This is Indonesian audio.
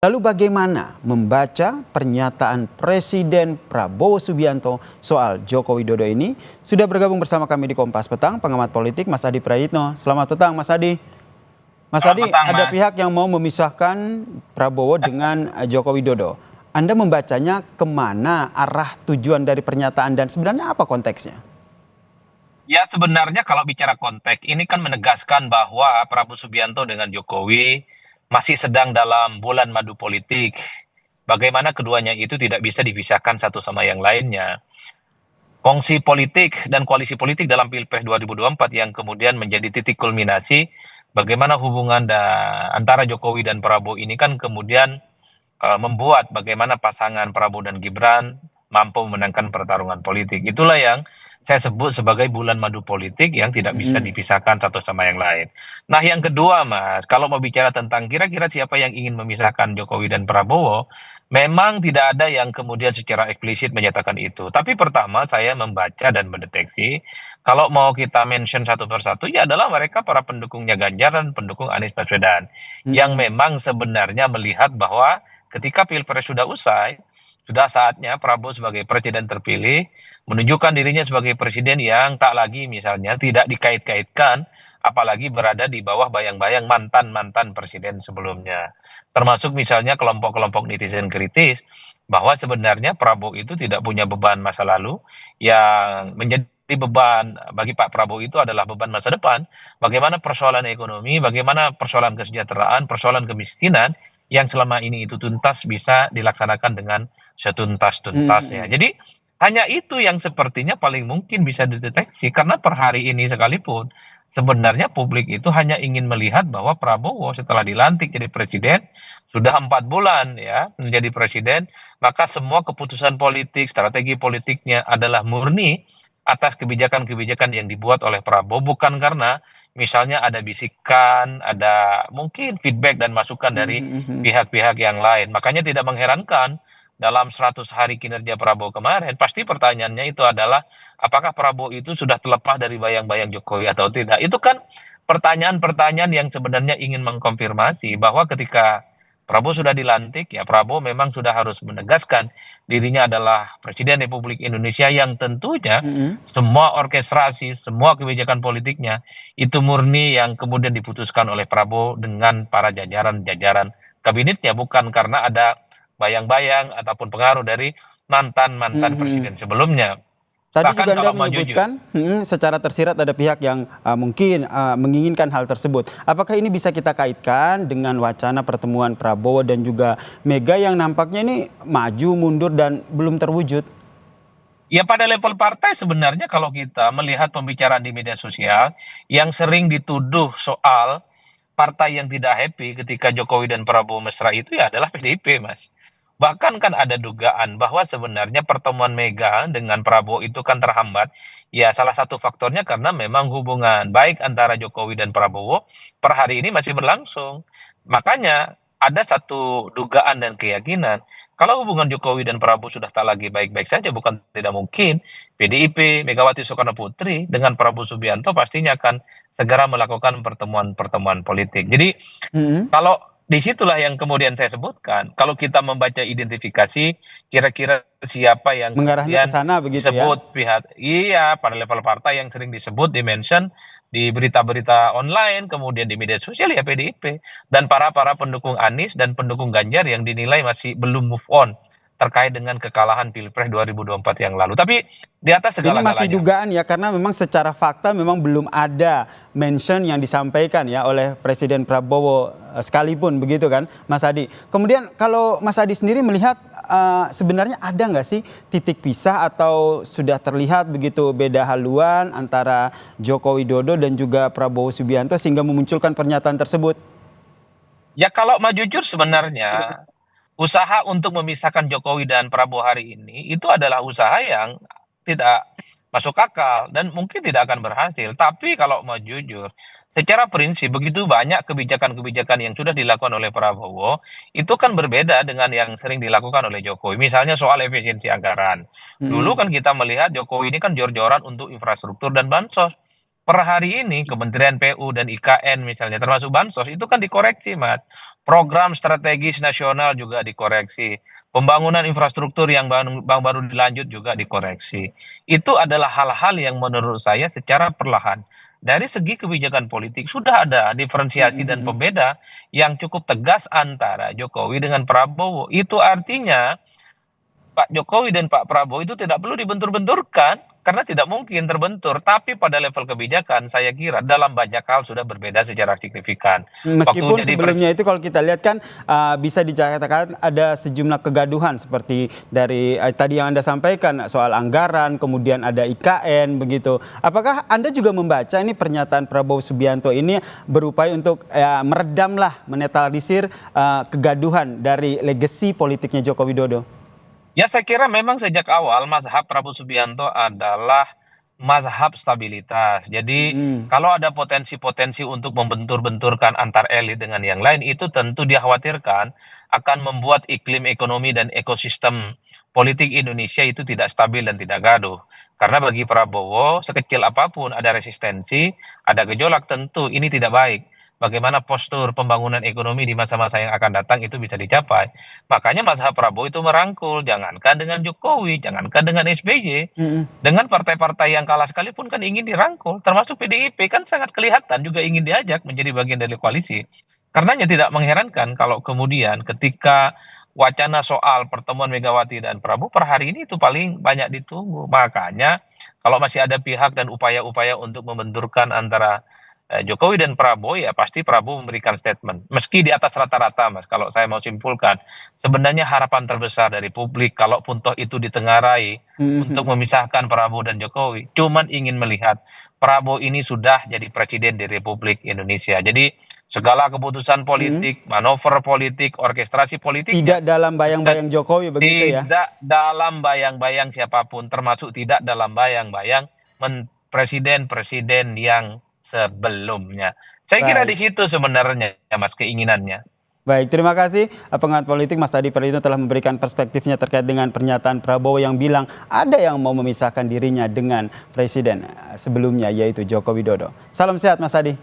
Lalu bagaimana membaca pernyataan Presiden Prabowo Subianto soal Joko Widodo ini? Sudah bergabung bersama kami di Kompas Petang, pengamat politik Mas Adi Prayitno. Selamat petang Mas Adi. Mas Selamat Adi, petang, ada Mas. pihak yang mau memisahkan Prabowo dengan Joko Widodo. Anda membacanya kemana arah tujuan dari pernyataan dan sebenarnya apa konteksnya? Ya sebenarnya kalau bicara konteks ini kan menegaskan bahwa Prabowo Subianto dengan Jokowi masih sedang dalam bulan madu politik. Bagaimana keduanya itu tidak bisa dipisahkan satu sama yang lainnya. Kongsi politik dan koalisi politik dalam Pilpres 2024 yang kemudian menjadi titik kulminasi bagaimana hubungan antara Jokowi dan Prabowo ini kan kemudian membuat bagaimana pasangan Prabowo dan Gibran mampu memenangkan pertarungan politik. Itulah yang saya sebut sebagai bulan madu politik yang tidak bisa Mm-mm. dipisahkan satu sama yang lain. Nah, yang kedua, Mas, kalau mau bicara tentang kira-kira siapa yang ingin memisahkan Jokowi dan Prabowo, memang tidak ada yang kemudian secara eksplisit menyatakan itu. Tapi pertama, saya membaca dan mendeteksi, kalau mau kita mention satu persatu, ya adalah mereka para pendukungnya Ganjar dan pendukung Anies Baswedan, yang Mm-mm. memang sebenarnya melihat bahwa ketika Pilpres sudah usai, sudah saatnya Prabowo sebagai presiden terpilih menunjukkan dirinya sebagai presiden yang tak lagi misalnya tidak dikait-kaitkan, apalagi berada di bawah bayang-bayang mantan-mantan presiden sebelumnya. Termasuk misalnya kelompok-kelompok netizen kritis bahwa sebenarnya Prabowo itu tidak punya beban masa lalu, yang menjadi beban bagi Pak Prabowo itu adalah beban masa depan. Bagaimana persoalan ekonomi, bagaimana persoalan kesejahteraan, persoalan kemiskinan yang selama ini itu tuntas bisa dilaksanakan dengan setuntas-tuntasnya. Mm-mm. Jadi hanya itu yang sepertinya paling mungkin bisa dideteksi karena per hari ini sekalipun sebenarnya publik itu hanya ingin melihat bahwa Prabowo setelah dilantik jadi presiden sudah 4 bulan ya menjadi presiden, maka semua keputusan politik, strategi politiknya adalah murni atas kebijakan-kebijakan yang dibuat oleh Prabowo, bukan karena misalnya ada bisikan, ada mungkin feedback dan masukan dari Mm-mm. pihak-pihak yang lain. Makanya tidak mengherankan dalam 100 hari kinerja Prabowo kemarin, pasti pertanyaannya itu adalah apakah Prabowo itu sudah terlepas dari bayang-bayang Jokowi atau tidak. Itu kan pertanyaan-pertanyaan yang sebenarnya ingin mengkonfirmasi bahwa ketika Prabowo sudah dilantik, ya Prabowo memang sudah harus menegaskan dirinya adalah Presiden Republik Indonesia yang tentunya Mm-mm. semua orkestrasi, semua kebijakan politiknya itu murni yang kemudian diputuskan oleh Prabowo dengan para jajaran-jajaran kabinetnya, bukan karena ada bayang-bayang ataupun pengaruh dari mantan-mantan Mm-mm. presiden sebelumnya. Tadi Bahkan juga Anda kalau mau jujur, menyebutkan secara tersirat ada pihak yang mungkin menginginkan hal tersebut. Apakah ini bisa kita kaitkan dengan wacana pertemuan Prabowo dan juga Mega yang nampaknya ini maju mundur dan belum terwujud? ya pada level partai sebenarnya kalau kita melihat pembicaraan di media sosial yang sering dituduh soal partai yang tidak happy ketika Jokowi dan Prabowo mesra itu ya adalah PDIP, Mas. Bahkan kan ada dugaan bahwa sebenarnya pertemuan Mega dengan Prabowo itu kan terhambat. Ya salah satu faktornya karena memang hubungan baik antara Jokowi dan Prabowo per hari ini masih berlangsung. Makanya ada satu dugaan dan keyakinan kalau hubungan Jokowi dan Prabowo sudah tak lagi baik-baik saja, bukan tidak mungkin PDIP, Megawati Soekarno Putri dengan Prabowo Subianto pastinya akan segera melakukan pertemuan-pertemuan politik. Jadi Mm-mm. kalau disitulah yang kemudian saya sebutkan, kalau kita membaca identifikasi kira-kira siapa yang Mengarahnya ke kemudian sana begitu ya? disebut pihak, iya pada level partai yang sering disebut, dimention di berita-berita online, kemudian di media sosial ya PDIP dan para pendukung Anies dan pendukung Ganjar yang dinilai masih belum move on terkait dengan kekalahan Pilpres 2024 yang lalu. Tapi di atas Ini masih segala-galanya, dugaan ya karena memang secara fakta memang belum ada mention yang disampaikan ya oleh Presiden Prabowo sekalipun begitu kan Mas Adi. Kemudian kalau Mas Adi sendiri melihat sebenarnya ada nggak sih titik pisah atau sudah terlihat begitu beda haluan antara Joko Widodo dan juga Prabowo Subianto sehingga memunculkan pernyataan tersebut? ya kalau mau jujur sebenarnya usaha untuk memisahkan Jokowi dan Prabowo hari ini itu adalah usaha yang tidak masuk akal dan mungkin tidak akan berhasil. Tapi kalau mau jujur, secara prinsip begitu banyak kebijakan-kebijakan yang sudah dilakukan oleh Prabowo itu kan berbeda dengan yang sering dilakukan oleh Jokowi. Misalnya soal efisiensi anggaran. Dulu Mm-mm. kan kita melihat Jokowi ini kan jor-joran untuk infrastruktur dan bansos. Per hari ini Kementerian PU dan IKN misalnya termasuk bansos itu kan dikoreksi, Mas. Program strategis nasional juga dikoreksi. Pembangunan infrastruktur yang baru dilanjut juga dikoreksi. Itu adalah hal-hal yang menurut saya secara perlahan dari segi kebijakan politik sudah ada diferensiasi dan Mhm. pembeda yang cukup tegas antara Jokowi dengan Prabowo. Itu artinya Pak Jokowi dan Pak Prabowo itu tidak perlu dibentur-benturkan karena tidak mungkin terbentur. Tapi pada level kebijakan saya kira dalam banyak hal sudah berbeda secara signifikan. Waktu Meskipun jadi sebelumnya itu kalau kita lihat kan bisa dikatakan ada sejumlah kegaduhan seperti dari tadi yang Anda sampaikan soal anggaran, kemudian ada IKN begitu. Apakah Anda juga membaca ini pernyataan Prabowo Subianto ini berupaya untuk meredamlah, menetralisir kegaduhan dari legasi politiknya Joko Widodo? Ya saya kira memang sejak awal mazhab Prabowo Subianto adalah mazhab stabilitas. Jadi Mhm. kalau ada potensi-potensi untuk membentur-benturkan antar elit dengan yang lain itu tentu dikhawatirkan akan membuat iklim ekonomi dan ekosistem politik Indonesia itu tidak stabil dan tidak gaduh. Karena bagi Prabowo sekecil apapun ada resistensi, ada gejolak tentu ini tidak baik. Bagaimana postur pembangunan ekonomi di masa-masa yang akan datang itu bisa dicapai. Makanya mazhab Prabowo itu merangkul, jangankan dengan Jokowi, jangankan dengan SBY, Mhm. dengan partai-partai yang kalah sekalipun kan ingin dirangkul, termasuk PDIP kan sangat kelihatan juga ingin diajak menjadi bagian dari koalisi. Karenanya tidak mengherankan kalau kemudian ketika wacana soal pertemuan Megawati dan Prabowo per hari ini itu paling banyak ditunggu. Makanya kalau masih ada pihak dan upaya-upaya untuk membenturkan antara Jokowi dan Prabowo ya pasti Prabowo memberikan statement. Meski di atas rata-rata Mas, kalau saya mau simpulkan, sebenarnya harapan terbesar dari publik kalaupun toh itu ditengarai untuk Mhm. memisahkan Prabowo dan Jokowi, cuman ingin melihat Prabowo ini sudah jadi presiden di Republik Indonesia. Jadi segala keputusan Mhm. politik, manuver politik, orkestrasi politiknya Tidak dalam sudah bayang-bayang Jokowi begitu ya? tidak dalam bayang-bayang siapapun, termasuk tidak dalam bayang-bayang presiden-presiden yang sebelumnya. Saya kira di Baik. situ sebenarnya ya Mas keinginannya. Baik, terima kasih pengamat politik Mas Adi Praitno telah memberikan perspektifnya terkait dengan pernyataan Prabowo yang bilang ada yang mau memisahkan dirinya dengan presiden sebelumnya yaitu Joko Widodo. Salam sehat Mas Adi.